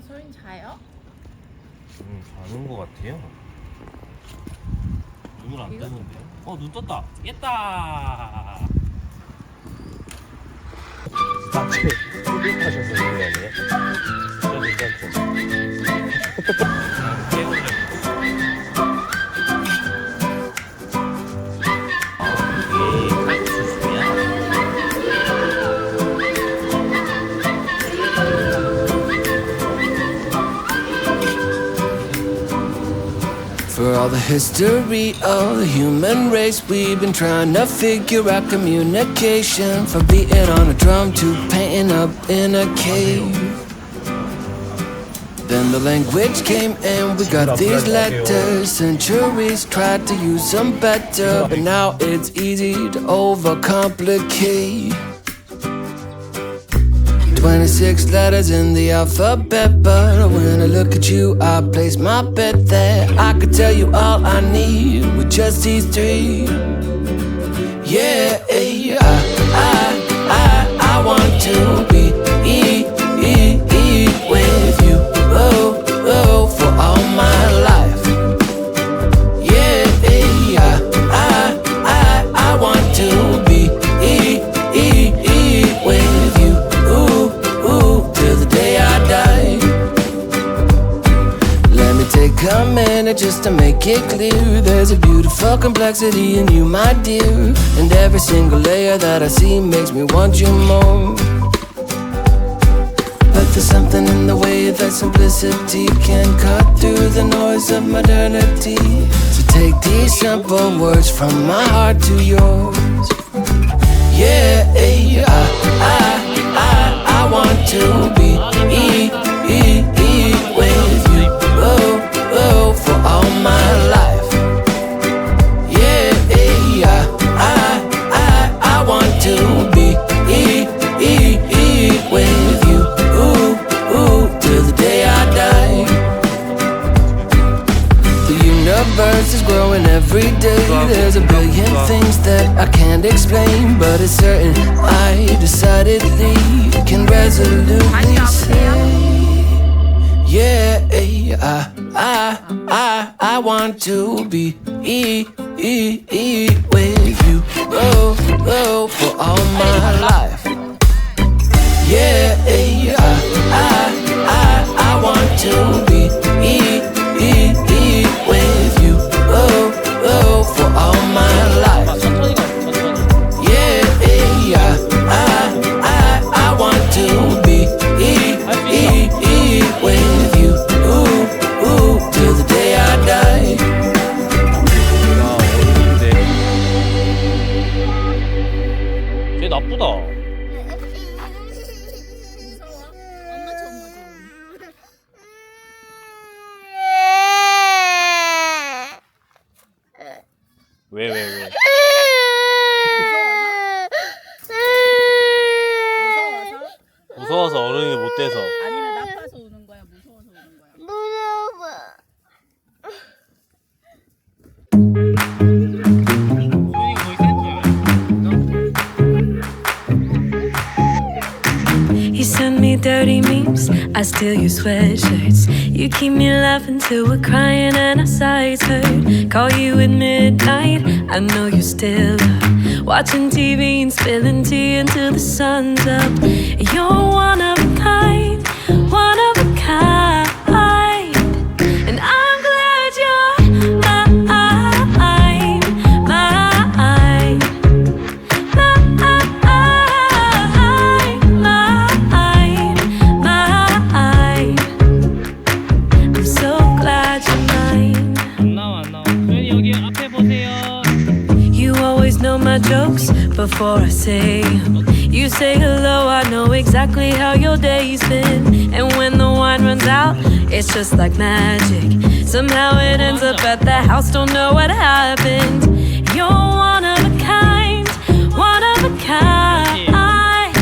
소윤 자요? 자는 것 같아요. 눈을 안 뜨는데요? 눈 떴다. 깼다. 앞에 흡입하셔서 그런 거 아니에요? 진짜 괜찮죠? 깨우려고. For all the history of the human race, we've been trying to figure out communication. From beating on a drum to painting up in a cave. Then the language came and we got these letters. Centuries tried to use them better, but now it's easy to overcomplicate. 26 letters in the alphabet, but when I look at you, I place my bet there. I could tell you all I need with just these three. Yeah, I want to be with you, for all my life. Yeah, I want to be with you. Till the day I die. Let me take a minute just to make it clear. There's a beautiful complexity in you, my dear. And every single layer that I see makes me want you more. But there's something in the way that simplicity can cut through the noise of modernity. So take these simple words from my heart to yours. Yeah, I want to be with you, for all my life. Yeah, I want to be with you, till the day I die. The universe is growing every day. There's a billion things that I can't explain, but it's certain I decidedly can resolutely say, yeah, I want to be with you, for all my life. Yeah, I want to be with you, for all my life. Yeah, I want to be with you, till the day I die. 쟤 나쁘다. 엄마 줘, 엄마 줘. 왜? 무서워서 어른이 못 돼서. 아니면 나빠서 우는 거야? 무서워서 우는 거야? You send me dirty memes, I steal your sweatshirts. You keep me laughing till we're crying and our sides hurt. Call you at midnight, I know you're still up, watching TV and spilling tea until the sun's up. You're one of a kind, one of a kind. And I'm glad you're mine, mine, mine, mine. I'm so glad you're mine. 안 나와. 소연이 여기 앞에 보세요. You always know my jokes before I say them. You say hello, I know exactly how your day's been. And when the wine runs out, it's just like magic. Somehow it ends up at the house, don't know what happened. You're one of a kind, one of a kind.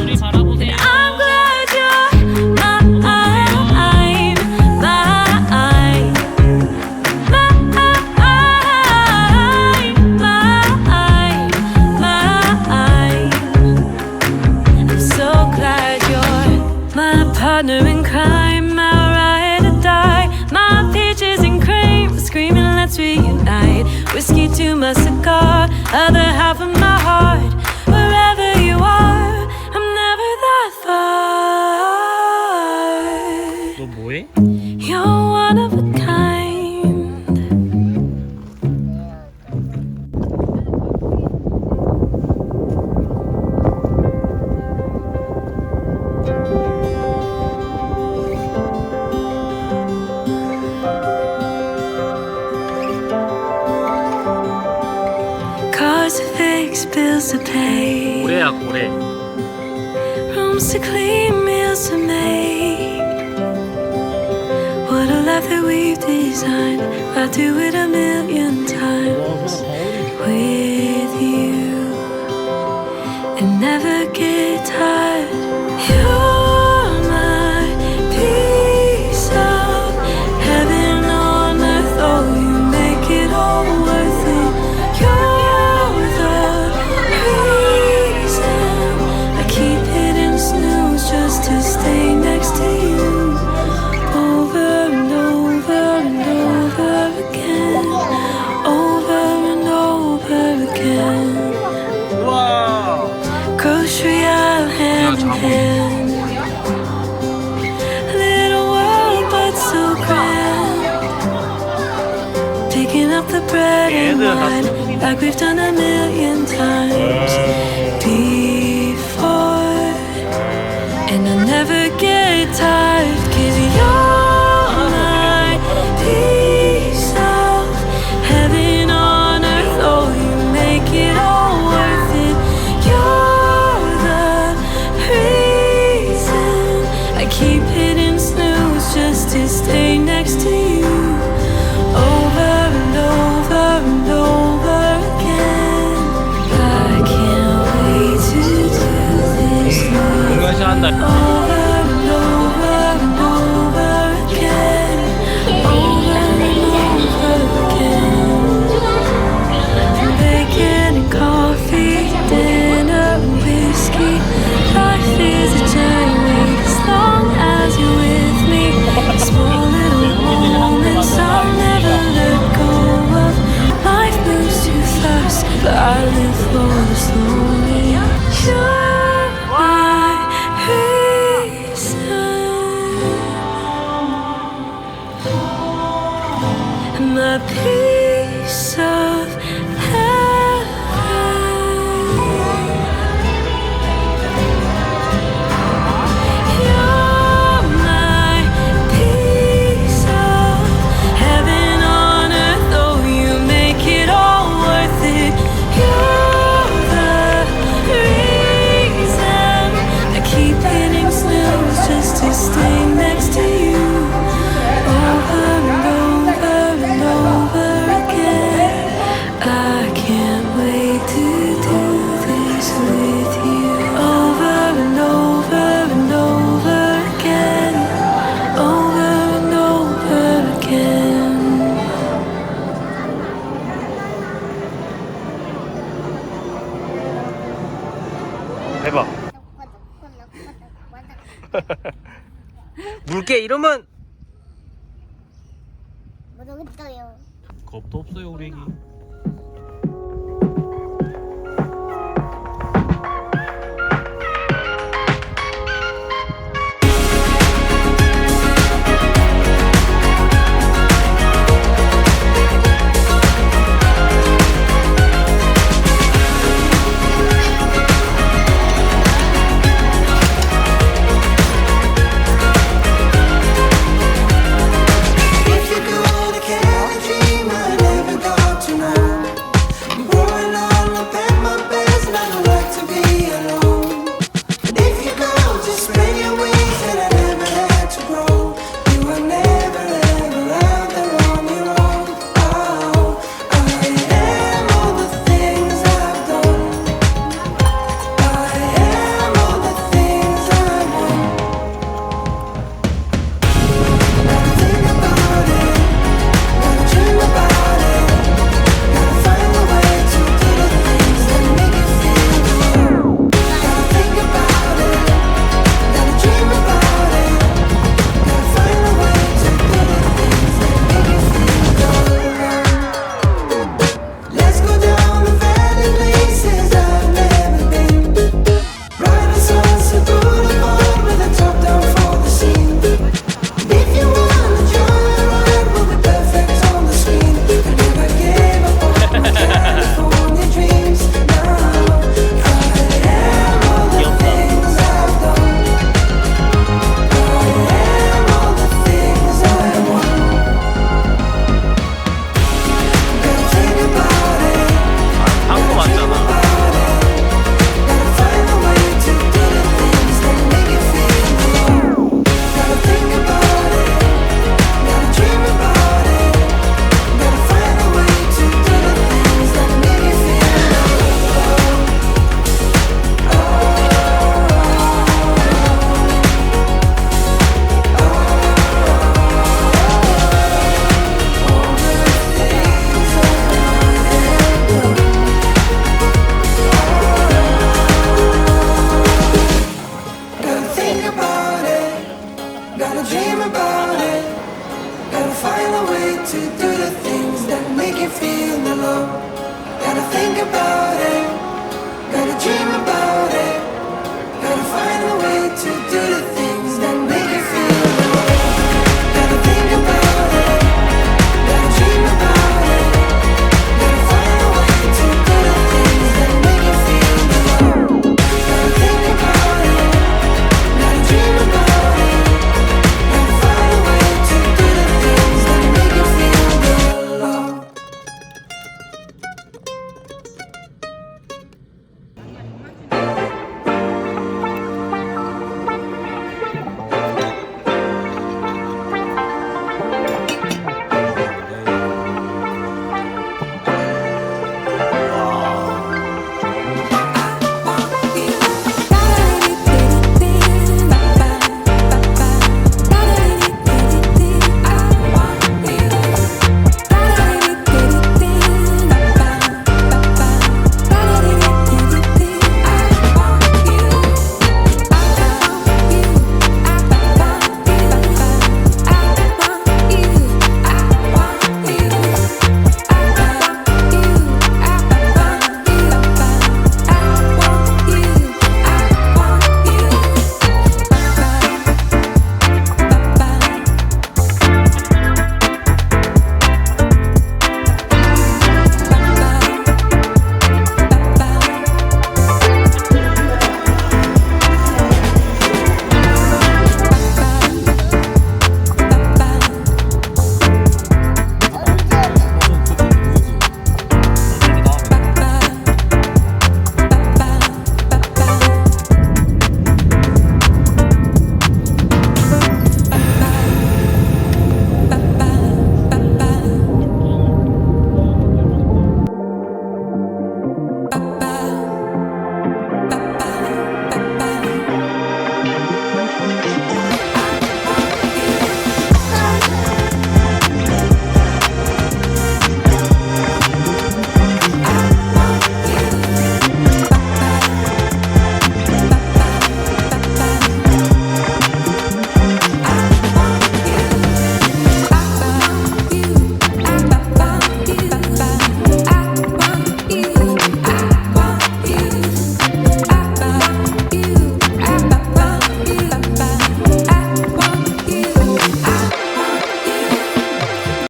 우리 바라보세요. I'm glad you're mine, mine, mine. I'm so glad you're my partner in crime, our let's reunite. Whiskey to my cigar, other half of my heart. Wherever you are, I'm never that far. 너 뭐해? You're one of a kind. Cars to fix, bills to pay, 고래야 고래. rooms to clean, meals to make. What a life that we've designed. I'd do it a million times with you and never get tired. You're my piece of heaven on earth. Oh, you make it all worth it. You're the reason I keep hitting snooze just to stay next to you. Over and over and over again. Over and over again. 우와. Grocery aisle hand in hand. Little world but so grand. Picking up the bread and wine like we've done a million times before. And I never get tired, 'cause you're my piece of heaven on earth. Oh, you make it all worth it. You're the reason I keep hitting snooze just to stay next to you. Over and over and over again. I can't wait to do this with you. 한다. Over and over and over again. Over and over again. Bacon and coffee, dinner and whiskey. Life is a journey as long as you're with me. Small little moments I'll never let go of. Life moves too fast, but I live for the slowly. You're my reason, my piece of heaven. You're my piece of heaven on earth. Oh, you make it all worth it. You're the reason I keep hitting snooze just to stay next to you. Over and over and over again. I can't wait to do this with you. Over and over and over again. Over and over again. 해봐. 물개 이름은? 모르겠어요. 겁도 없어요 우리 애기. If you go to Cali, dream I never go tonight. Gotta dream about it. Gotta find a way to do the things that make you feel alone. Gotta think about it. Gotta dream about it. Gotta find a way to do the things